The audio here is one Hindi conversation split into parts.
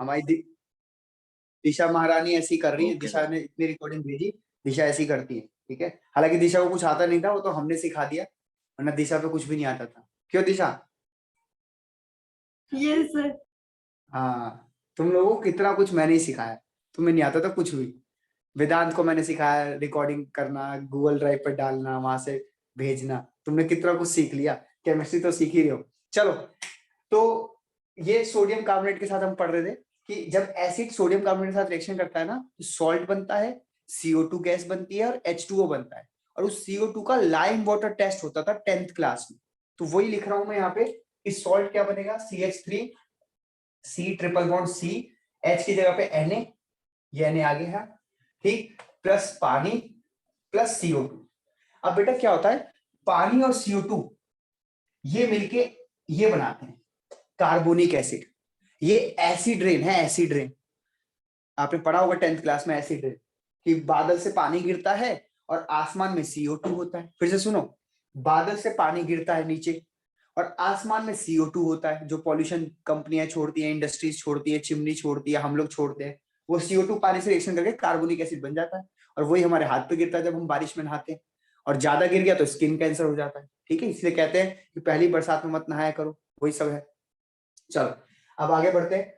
हमारी दिशा महारानी ऐसी कर रही है, Okay. दिशा ने इतनी रिकॉर्डिंग भेजी, दिशा ऐसी करती है, ठीक है। हालांकि दिशा को कुछ आता नहीं था, वो तो हमने सिखा दिया, वरना दिशा पे कुछ भी नहीं आता था। क्यों दिशा? Yes sir. हाँ, तुम लोगों को कितना कुछ मैंने ही सिखाया, तुम्हें नहीं आता था कुछ भी। वेदांत को मैंने सिखाया रिकॉर्डिंग करना, गूगल ड्राइव पर डालना, वहां से भेजना, तुमने कितना कुछ सीख लिया। केमिस्ट्री तो सीख ही रहे हो। चलो, तो ये सोडियम कार्बोनेट के साथ हम पढ़ रहे थे कि जब एसिड सोडियम कार्बोनेट के साथ रिएक्शन करता है ना, तो सॉल्ट बनता है, CO2 गैस बनती है और H2O बनता है। और उस CO2 का लाइम वाटर टेस्ट होता था 10th क्लास में। तो वही लिख रहा हूं मैं यहाँ पे कि सॉल्ट क्या बनेगा, CH3 C triple bond C, H की जगह पे Na, ये Na आगे है, ठीक, प्लस पानी प्लस CO2। अब बेटा क्या होता है, पानी और CO2 ये मिलके ये बनाते हैं कार्बोनिक एसिड। ये एसिड रेन है, एसिड रेन। आपने पढ़ा होगा 10th क्लास में एसिड रेन, कि बादल से पानी गिरता है और आसमान में CO2 होता है। फिर से सुनो, बादल से पानी गिरता है नीचे और आसमान में CO2 होता है, जो पॉल्यूशन कंपनियां छोड़ती हैं, इंडस्ट्रीज छोड़ती है, चिमनी छोड़ती है, हम लोग छोड़ते हैं। वो CO2 पानी से रिएक्शन करके कार्बोनिक एसिड बन जाता है, और वही हमारे हाथ पे गिरता है जब हम बारिश में नहाते हैं। और ज्यादा गिर गया तो स्किन कैंसर हो जाता है, ठीक है। इसलिए कहते हैं कि पहली बरसात में मत नहाया करो, वही सब है। चलो, अब आगे बढ़ते हैं।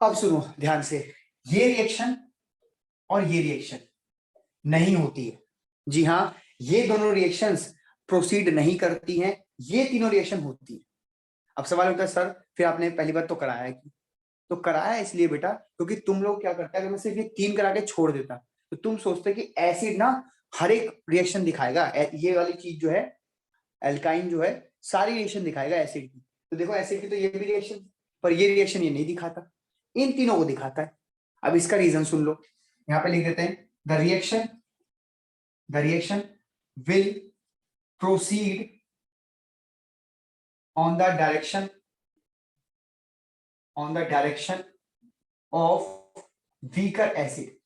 अब सुनो ध्यान से, ये रिएक्शन और ये रिएक्शन नहीं होती है। जी हाँ, ये दोनों रिएक्शंस प्रोसीड नहीं करती हैं, ये तीनों रिएक्शन होती है। अब सवाल होता है सर, फिर आपने पहली बार तो कराया है, तो कराया इसलिए बेटा क्योंकि तुम लोग क्या करते हैं, अगर मैं सिर्फ ये 3 करा के छोड़ देता तो तुम सोचते कि एसिड ना हर एक रिएक्शन दिखाएगा, ये वाली चीज जो है एल्काइन जो है सारी रिएक्शन दिखाएगा एसिड की। तो देखो एसिड की तो ये भी रिएक्शन, पर ये रिएक्शन ये नहीं दिखाता, इन तीनों को दिखाता है। अब इसका रीजन सुन लो, यहाँ पे लिख देते हैं, the reaction will proceed on the direction of weaker acid.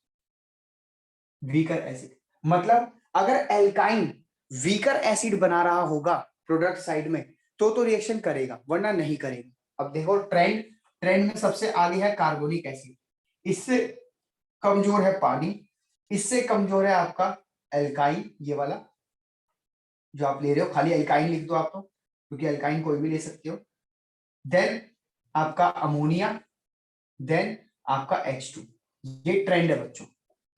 मतलब अगर एल्काइन वीकर एसिड बना रहा होगा प्रोडक्ट साइड में तो रिएक्शन करेगा, वरना नहीं करेगा। अब देखो ट्रेंड में सबसे आगे है कार्बोनिक एसिड, इससे कमजोर है पानी, इससे कमजोर है आपका एल्काइन, ये वाला जो आप ले रहे हो, खाली एल्काइन लिख दो आप तो, क्योंकि एल्काइन कोई भी ले सकते हो। देन आपका अमोनिया, देन आपका H2। ये ट्रेंड है बच्चों।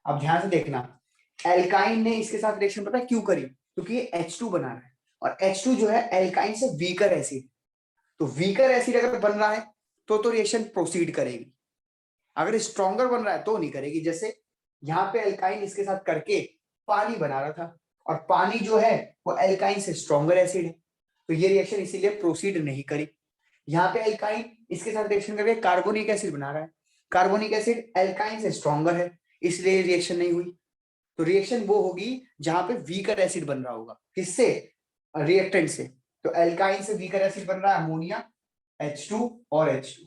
अब ध्यान से देखना, एल्काइन ने इसके साथ रिएक्शन पता है क्यों करी, क्योंकि ये H2 बना रहा है, और H2 जो है एल्काइन से वीकर एसिड। तो वीकर एसिड अगर बन रहा है तो रिएक्शन प्रोसीड करेगी, अगर स्ट्रॉन्गर बन रहा है तो नहीं करेगी। जैसे यहाँ पे एल्काइन इसके साथ करके पानी बना रहा था, और पानी जो है वो एल्काइन से स्ट्रॉन्गर एसिड है, तो ये रिएक्शन इसीलिए प्रोसीड नहीं करी। यहाँ पे एल्काइन इसके साथ रिएक्शन करके कार्बोनिक एसिड बना रहा है, कार्बोनिक एसिड एल्काइन से स्ट्रॉन्गर है, इसलिए रिएक्शन नहीं हुई। तो रिएक्शन वो होगी जहां पे वीकर एसिड बन रहा होगा, किससे, रिएक्टेंट से। तो एल्काइन से वीकर एसिड बन रहा है अमोनिया, H2 और H2,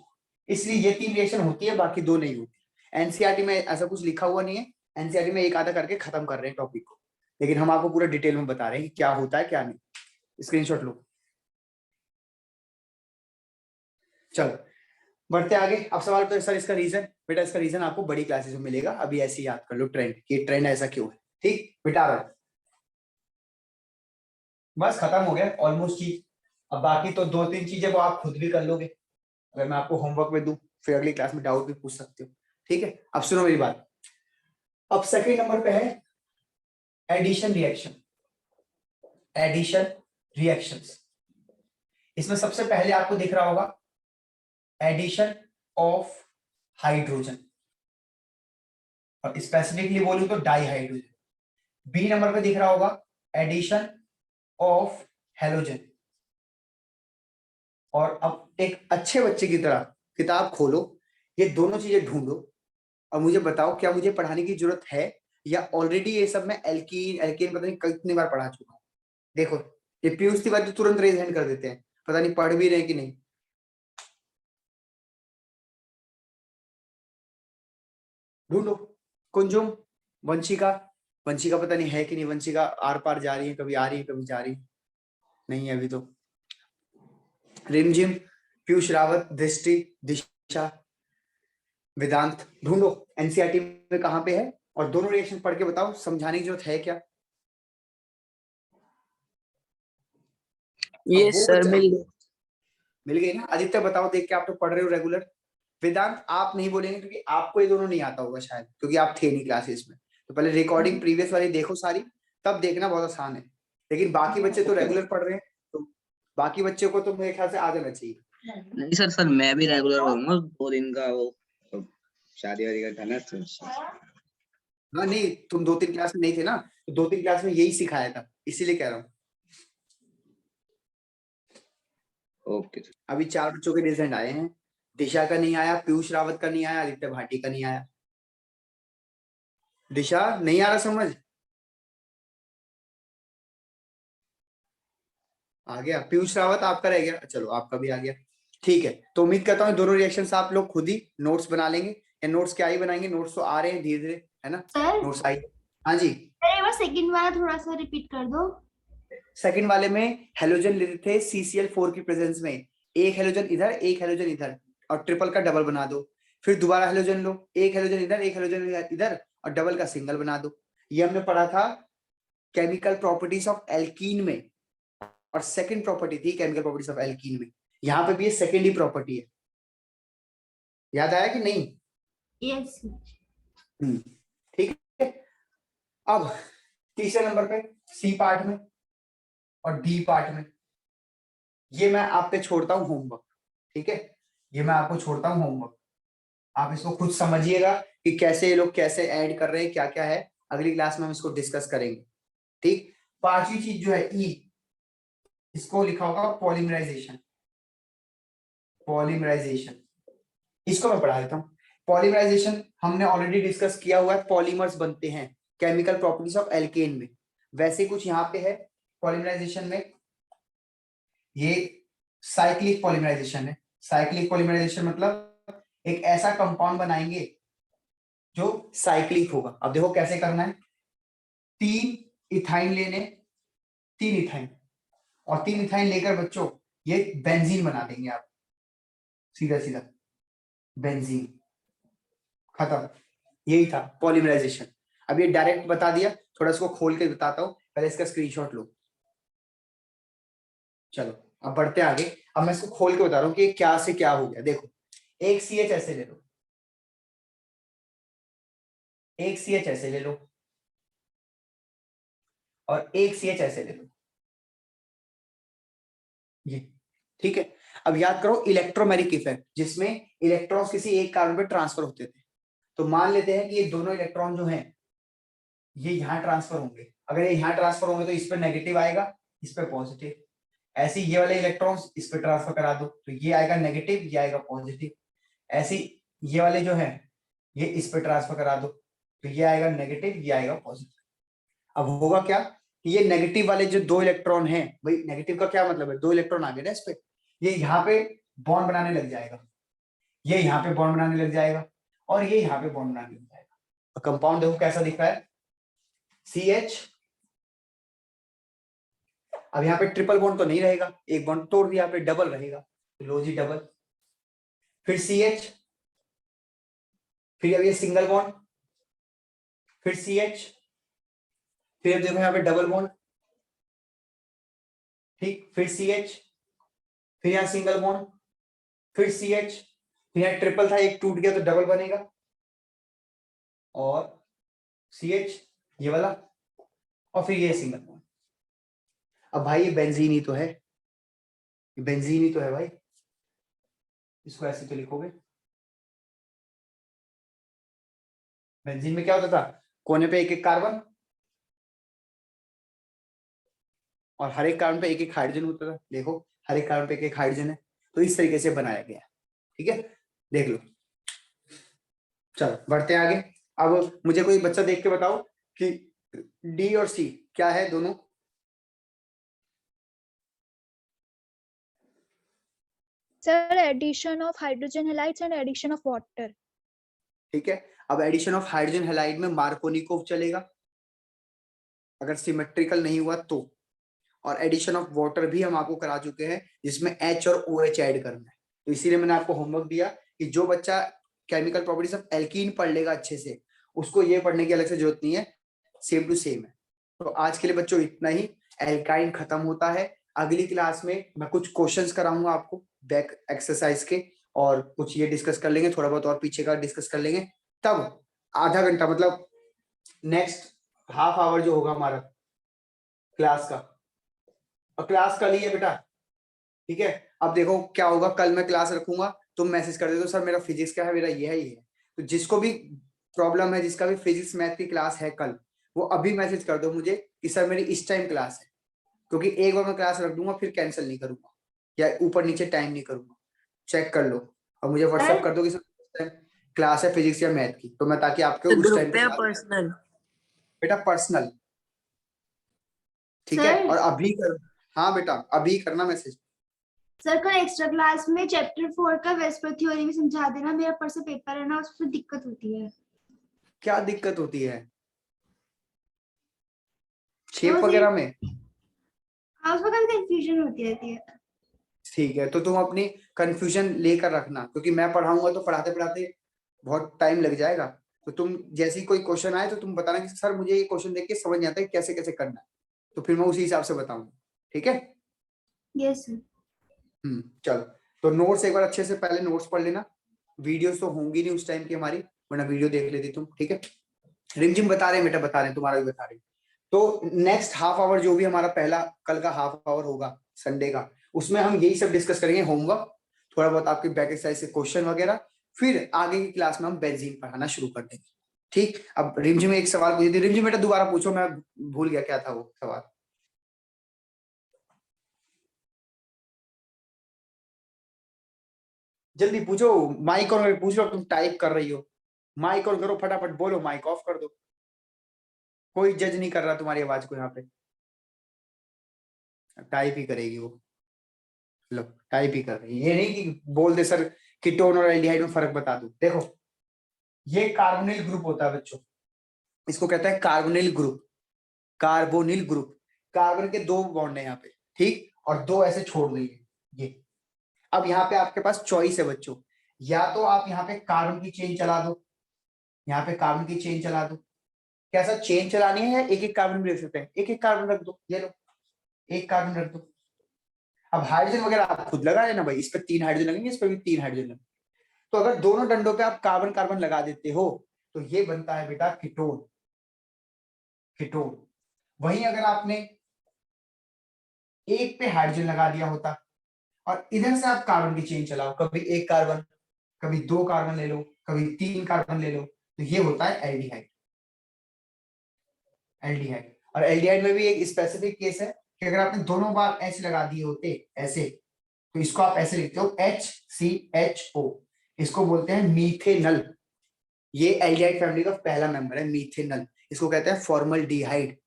इसलिए ये 3 रिएक्शन होती है, बाकी 2 नहीं होती। एनसीईआरटी में ऐसा कुछ लिखा हुआ नहीं है, एनसीईआरटी में एक आधा करके खत्म कर रहे हैं टॉपिक को, लेकिन हम आपको पूरा डिटेल में बता रहे हैं कि क्या होता है क्या नहीं। स्क्रीनशॉट लो। चलो बढ़ते आगे। अब सवाल तो सर इसका रीजन, बेटा इसका रीजन आपको बड़ी क्लासेस में मिलेगा, अभी ऐसे ही याद कर लो ट्रेंड, ये ट्रेंड ऐसा क्यों है, ठीक बेटा। बस खत्म हो गया ऑलमोस्ट चीज। अब बाकी तो 2-3 चीजें वो आप खुद भी कर लोगे, अगर मैं आपको होमवर्क में दूं, फिर अगली क्लास में डाउट भी पूछ सकते हो, ठीक है। अब सुनो मेरी बात, अब सेकंड नंबर पे है एडिशन रिएक्शंस। इसमें सबसे पहले आपको दिख रहा होगा एडिशन ऑफ हाइड्रोजन, और स्पेसिफिकली बोलूं तो डाई हाइड्रोजन। बी नंबर पे दिख रहा होगा एडिशन ऑफ हेलोजन। और अब एक अच्छे बच्चे की तरह किताब खोलो, ये दोनों चीजें ढूंढो और मुझे बताओ क्या मुझे पढ़ाने की जरूरत है, या ऑलरेडी ये सब मैं एल्कीन एल्केन पता नहीं कितनी बार पढ़ा चुका हूं। देखो ये पीयूष तिवारी तो तुरंत रेज हैंड कर देते हैं, पता नहीं पढ़ भी रहे कि नहीं। ढूंढो, कुंजुम, वंशिका, वंशिका पता नहीं है कि नहीं, वंशिका आर पार जा रही है, कभी आ रही है कभी जा रही नहीं है अभी तो। रिमझिम, पीयूष रावत, दृष्टि, दिशा, वेदांत ढूंढो एनसीईआरटी में कहाँ पे है और दोनों रिएक्शन पढ़ के बताओ, समझाने की जरूरत है क्या? अब ये वो सर बच्चा मिल गई ना। आदित्य बताओ, देख के आप तो पढ़ रहे हो रेगुलर। वेदांत आप नहीं बोलेंगे क्योंकि आपको ये दोनों नहीं आता होगा शायद, क्योंकि आप थे नहीं क्लासेस में। तो पहले रिकॉर्डिंग प्रीवियस वाली देखो सारी, तब देखना बहुत आसान है। लेकिन बाकी बच्चे तो रेगुलर पढ़ रहे हैं, तो बाकी बच्चों को तो मेरे ख्याल से आ जाना चाहिए। नहीं सर मैं भी रेगुलर रहूंगा 2 दिन का, वो शादी वादी का था ना तो। हाँ नहीं, तुम 2-3 क्लास में नहीं थे ना, तो 2-3 क्लास में यही सिखाया था, इसीलिए कह रहा हूँ। ओके। अभी 4 बच्चों के रिजल्ट आए हैं। दिशा का नहीं आया, पीयूष रावत का नहीं आया, आदित्य भाटी का नहीं आया। दिशा नहीं आ रहा समझ? आ गया पीयूष रावत, आपका रह गया, चलो आपका भी आ गया। ठीक है, तो उम्मीद करता हूँ दोनों रिएक्शंस आप लोग खुद ही नोट्स बना लेंगे, या नोट्स क्या ही बनाएंगे, नोट्स तो आ रहे हैं धीरे धीरे, है ना? Sir notes I. हाँ जी, एक बार सेकंड वाला थोड़ा सा रिपीट कर दो। सेकंड वाले में हेलोजन लेते थे CCl4 की प्रेजेंस में, एक हेलोजन इधर एक हेलोजन इधर, और ट्रिपल का डबल बना दो। फिर दोबारा हेलोजन लो, एक हेलोजन इधर एक हेलोजन इधर, और डबल का सिंगल बना दो। ये हमने पढ़ा था केमिकल प्रॉपर्टीज ऑफ एल्कीन में, और सेकंड प्रॉपर्टी थी केमिकल प्रॉपर्टीज ऑफ एल्कीन में। यहाँ पे भी ये सेकेंड ही प्रॉपर्टी है, याद आया कि नहीं? यस। ठीक है। अब तीसरे नंबर पे सी पार्ट में और डी पार्ट में, ये मैं आप पे छोड़ता हूं होमवर्क। ठीक है, ये मैं आपको छोड़ता हूं होमवर्क, आप इसको खुद समझिएगा कि कैसे ये लोग कैसे ऐड कर रहे हैं, क्या क्या है। अगली क्लास में हम इसको डिस्कस करेंगे। ठीक, पांचवी चीज जो है ई, इसको लिखा होगा पॉलीमराइजेशन। पॉलीमराइजेशन इसको मैं पढ़ा देता हूँ। पॉलीमराइजेशन हमने ऑलरेडी डिस्कस किया हुआ है, पॉलीमर्स बनते हैं केमिकल प्रॉपर्टीज ऑफ एल्केन में। वैसे कुछ यहाँ पे है पॉलीमराइजेशन में, ये साइक्लिक पॉलीमराइजेशन है। साइक्लिक पॉलीमराइजेशन मतलब एक ऐसा कंपाउंड बनाएंगे जो साइक्लिक होगा। अब देखो कैसे करना है, 3 इथाइन लेने, 3 इथाइन, और 3 इथाइन लेकर बच्चों ये बेंजीन बना देंगे आप, सीधा सीधा बेंजीन, खत्म। यही था पॉलीमराइजेशन। अब ये डायरेक्ट बता दिया, थोड़ा इसको खोल के बताता हूँ, पहले इसका स्क्रीनशॉट लो। चलो अब बढ़ते आगे। अब मैं इसको खोल के बता रहा हूँ कि क्या से क्या हो गया। देखो, एक CH ऐसे ले लो, एक CH ऐसे ले लो, और एक CH ऐसे ले लो, ये ठीक है। अब याद करो इलेक्ट्रोमेरिक इफेक्ट, जिसमें इलेक्ट्रॉन्स किसी एक कार्बन पे ट्रांसफर होते थे। तो मान लेते हैं कि ये दोनों इलेक्ट्रॉन जो हैं ये यहाँ ट्रांसफर होंगे। अगर ये यहाँ ट्रांसफर होंगे तो इस पे नेगेटिव आएगा, इस पे पॉजिटिव। ऐसे ये वाले इलेक्ट्रॉन्स इस पे ट्रांसफर करा दो तो ये आएगा नेगेटिव, ये आएगा पॉजिटिव। ऐसे ये वाले जो है ये इस पे ट्रांसफर करा दो तो ये आएगा नेगेटिव, ये आएगा पॉजिटिव। अब होगा क्या कि ये नेगेटिव वाले जो 2 इलेक्ट्रॉन हैं, भाई नेगेटिव का क्या मतलब है, 2 इलेक्ट्रॉन आ गए ना इस पे, ये यहाँ पे बॉन्ड बनाने लग जाएगा, ये यहाँ पे बॉन्ड बनाने लग जाएगा, और ये यहाँ पे बॉन्ड बनाने लग जाएगा। कंपाउंड देखो कैसा दिख रहा है, CH। अब यहाँ पे ट्रिपल बॉन्ड तो नहीं रहेगा, एक बॉन्ड तोड़ दिया, यहाँ पे डबल रहेगा, तो लो जी डबल। फिर CH, फिर अब ये सिंगल बॉन्ड, फिर CH, फिर देखो यहाँ पे डबल बॉन्ड, ठीक, फिर CH, फिर यहाँ सिंगल बॉन्ड, फिर CH, फिर यहाँ ट्रिपल था एक टूट गया तो डबल बनेगा, और CH ये वाला, और फिर ये सिंगल बॉन्ड। अब भाई ये बेंजीन ही तो है, ये बेंजीन ही तो है भाई, इसको ऐसे तो लिखोगे। बेंजीन में क्या होता था, कोने पे एक एक कार्बन, और हर एक कार्बन पे एक एक हाइड्रोजन होता था। देखो हर एक कार्बन पे एक एक हाइड्रोजन है, तो इस तरीके से बनाया गया। ठीक है, देख लो। चलो बढ़ते हैं आगे। अब मुझे कोई बच्चा देख के बताओ कि डी और सी क्या है दोनों। Sir addition of hydrogen halides and addition of water. ठीक है, अब एडिशन ऑफ हाइड्रोजन हैलाइड में मार्कोनिकोव चलेगा अगर सिमेट्रिकल नहीं हुआ तो, और एडिशन ऑफ वाटर भी हम आपको करा चुके हैं जिसमें H और OH ऐड करना है। तो इसीलिए मैंने आपको होमवर्क दिया कि जो बच्चा केमिकल प्रॉपर्टीज ऑफ एल्कीन पढ़ लेगा अच्छे से, उसको ये पढ़ने की अलग से जरूरत नहीं है, सेम टू सेम है। तो आज के लिए बच्चों इतना ही, एल्काइन खत्म होता है। अगली क्लास में मैं कुछ क्वेश्चंस कराऊंगा आपको बैक एक्सरसाइज के, और कुछ ये डिस्कस कर लेंगे, थोड़ा बहुत और पीछे का डिस्कस कर लेंगे। तब आधा घंटा मतलब नेक्स्ट हाफ आवर जो होगा हमारा क्लास का, और क्लास कल ही है बेटा, ठीक है। अब देखो क्या होगा, कल मैं क्लास रखूंगा, तुम मैसेज कर देते हो सर मेरा फिजिक्स का है, मेरा ये है ये है। तो जिसको भी प्रॉब्लम है, जिसका भी फिजिक्स मैथ की क्लास है कल, वो अभी मैसेज कर दो मुझे कि सर मेरी इस टाइम क्लास है, क्योंकि एक बार मैं क्लास रख दूंगा फिर कैंसिल नहीं करूंगा या ऊपर नीचे टाइम नहीं करूंगा। चेक कर लो और मुझे व्हाट्सएप कर दो कि सर क्लास है फिजिक्स या मैथ की, तो मैं ताकि आपके उस टाइम पे पर्सनल बेटा पर्सनल, ठीक है। सर और अभी कर, हाँ बेटा अभी करना मैसेज। सर कल एक्स्ट्रा क्लास में चैप्टर 4 का वेस्पर थ्योरी भी समझा देना, मेरा परसों पेपर है ना, उसमें दिक्कत होती है। क्या दिक्कत होती है शेप वो वगैरह सिर्फ में? हाँ, उसमें काफी कंफ्यूजन होती रहती है। ठीक है, तो तुम अपनी कंफ्यूजन लेकर रखना, क्योंकि मैं पढ़ाऊंगा तो पढ़ाते पढ़ाते बहुत टाइम लग जाएगा। तो तुम जैसे ही कोई क्वेश्चन आए तो तुम बताना कि सर मुझे ये क्वेश्चन देख के समझ नहीं आता है कैसे कैसे करना है, तो फिर मैं उसी हिसाब से बताऊंगा, ठीक है। Yes sir. चलो, तो नोट्स एक बार अच्छे से पहले नोट्स पढ़ लेना, वीडियोस तो होंगी नहीं उस टाइम की हमारी, वरना वीडियो देख लेती तुम, ठीक है। रिमझिम बता रहे हैं बेटा, बता रहे हैं, तुम्हारा भी बता रहे हैं। तो नेक्स्ट हाफ आवर जो भी हमारा पहला कल का हाफ आवर होगा संडे का, उसमें हम यही सब डिस्कस करेंगे, होमवर्क, थोड़ा बहुत आपके बैक एक्सरसाइज के क्वेश्चन वगैरह, फिर आगे की क्लास में हम बेंजीन पढ़ाना शुरू कर देंगे, ठीक। अब रिमझिम एक सवाल पूछी थी, रिमझिम बेटा दोबारा पूछो, मैं भूल गया क्या था वो सवाल। जल्दी पूछो, माइक ऑन करके पूछ लो, तुम टाइप कर रही हो, माइक ऑन करो फटाफट, बोलो, माइक ऑफ कर दो, कोई जज नहीं कर रहा तुम्हारी आवाज को यहाँ पे, टाइप ही करेगी वो, लो टाइप ही कर रही है, ये नहीं कि बोल दे सर कीटोन और एल्डिहाइड में फर्क बता दूं। देखो ये कार्बोनिल ग्रुप होता है बच्चों, इसको कहता है carbonyl group, carbonyl group, carbon के दो बॉन्ड है यहाँ पे, ठीक, और दो ऐसे छोड़ देंगे ये। अब यहाँ पे आपके पास चॉइस है बच्चों, या तो आप यहाँ पे कार्बन की चेन चला दो, यहाँ पे कार्बन की चेन चला दो, कैसा चेन चलानी है या एक एक कार्बन भी रख सकते हैं, एक एक कार्बन रख दो, ये लो एक कार्बन रख दो। अब हाइड्रोजन वगैरह आप खुद लगा लेना भाई, इस पे 3 हाइड्रोजन लगेंगे, इस पे भी 3 हाइड्रोजन लगेंगे। तो अगर दोनों डंडों पे आप कार्बन कार्बन लगा देते हो तो ये बनता है बेटा कीटोन, कीटोन। वहीं अगर आपने एक पे हाइड्रोजन लगा दिया होता और इधर से आप कार्बन की चेन चलाओ, कभी एक कार्बन, कभी 2 कार्बन ले लो, कभी 3 कार्बन ले लो, तो ये होता है एल्डिहाइड। एल्डिहाइड, और एल्डिहाइड में भी एक स्पेसिफिक केस है कि अगर आपने दोनों बार एच लगा दिए होते ऐसे, तो इसको आप ऐसे लिखते हो HCHO, इसको बोलते हैं मीथेनल। ये एल्डिहाइड फैमिली का पहला मेंबर है मीथेनल, इसको कहते हैं फॉर्मल्डिहाइड,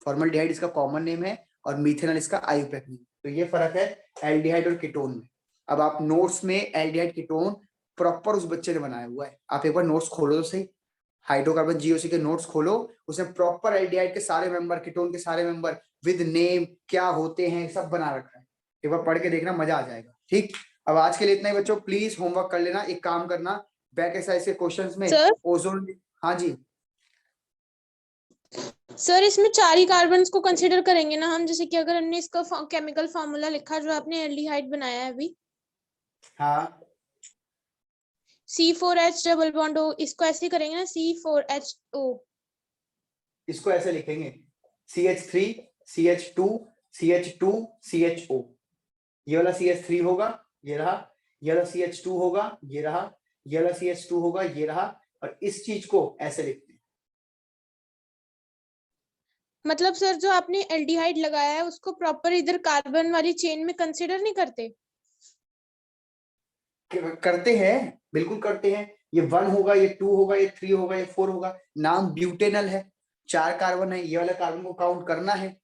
फॉर्मल्डिहाइड इसका कॉमन नेम है और मीथेनल इसका आयुर्वेद नेम। तो ये फर्क है एल्डिहाइड और कीटोन में। अब आप नोट्स में एल्डिहाइड कीटोन प्रॉपर उस बच्चे ने बनाया हुआ है, आप एक बार नोट्स खोलो तो सही, हाइड्रोकार्बन जीओसी के नोट्स खोलो, उसमें प्रॉपर एल्डिहाइड के सारे मेंबर, कीटोन के सारे मेंबर विद नेम क्या होते हैं सब बना रखा है, एक बार पढ़ के देखना, मजा आ जाएगा, ठीक। अब आज के लिए इतना ही बच्चों, प्लीज होमवर्क कर लेना, एक काम करना बैक एक्सरसाइज के क्वेश्चंस में सर ओजोन, हाँ जी सर इसमें 4 ही कार्बन्स को कंसीडर करेंगे ना हम, जैसे कि अगर हमने इसका केमिकल फार्मूला लिखा जो आपने एल्डिहाइड बनाया है अभी, हाँ C4H डबल बॉन्ड O, इसको ऐसे करेंगे ना C4HO। इसको ऐसे लिखेंगे CH3 CH2 CH2 CHO, ये वाला CH3 होगा, ये रहा, ये वाला CH2 होगा, ये रहा, ये वाला CH2 होगा, ये रहा, और इस चीज को ऐसे लिखते हैं। मतलब सर जो आपने एल्डिहाइड लगाया है उसको प्रॉपर इधर कार्बन वाली चेन में कंसीडर नहीं करते? करते हैं, बिल्कुल करते हैं, ये 1 होगा, ये 2 होगा, ये 3 होगा, ये 4 होगा, नाम ब्यूटेनल है, 4 कार्बन है, ये वाला कार्बन को काउंट करना है।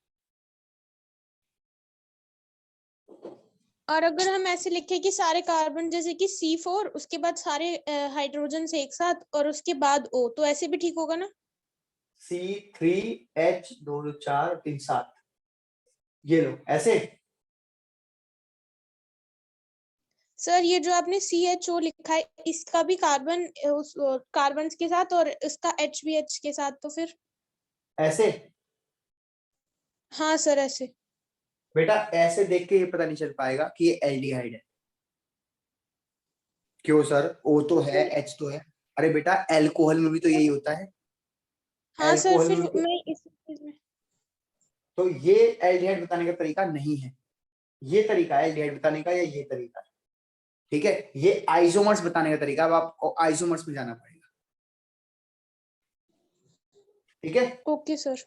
और अगर हम ऐसे लिखे कि सारे कार्बन जैसे कि C4 उसके बाद सारे हाइड्रोजन से एक साथ और उसके बाद O, तो ऐसे भी ठीक होगा ना? C3H 2 4 3 7, ये लो ऐसे। सर ये जो आपने CHO लिखा है इसका भी कार्बन उस कार्बन के साथ और इसका HBH के साथ, तो फिर ऐसे हाँ सर ऐसे। बेटा, ऐसे देख के ये पता नहीं चल पाएगा कि ये एल्डिहाइड है। क्यों सर, O तो है, H तो है। अरे बेटा, एल्कोहल में भी तो यही होता है। हाँ सर एल्कोहल फिर में तो, मैं इस चीज में तो ये एल्डिहाइड बताने का तरीका नहीं है। ये तरीका है एल्डिहाइड बताने का, या ये तरीका है, ठीक है। ये आइसोमर्स बताने का तरीका है। अब आपको आइसोमर्स में जाना पड़ेगा, ठीक है। Okay sir.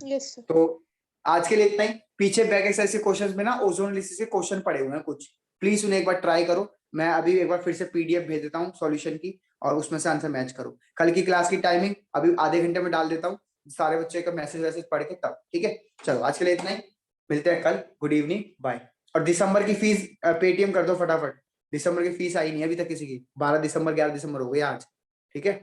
Yes sir. तो आज के लिए इतना ही। पीछे बैक एक्सरसाइज के क्वेश्चंस में ना ओजोन लिसिस के क्वेश्चन पड़े हुए हैं कुछ, प्लीज उन्हें एक बार ट्राई करो। मैं अभी एक बार फिर से PDF भेज देता हूँ सॉल्यूशन की, और उसमें से आंसर मैच करो। कल की क्लास की टाइमिंग अभी आधे घंटे में डाल देता हूँ, सारे बच्चे का मैसेज वैसेज पढ़ के तब, ठीक है। चलो आज के लिए इतना ही, मिलते हैं कल। Good evening, bye. और दिसंबर की फीस पेटीएम कर दो फटाफट। दिसंबर की फीस आई नहीं अभी तक किसी की। 12 दिसंबर 11 दिसंबर हो गई आज, ठीक है।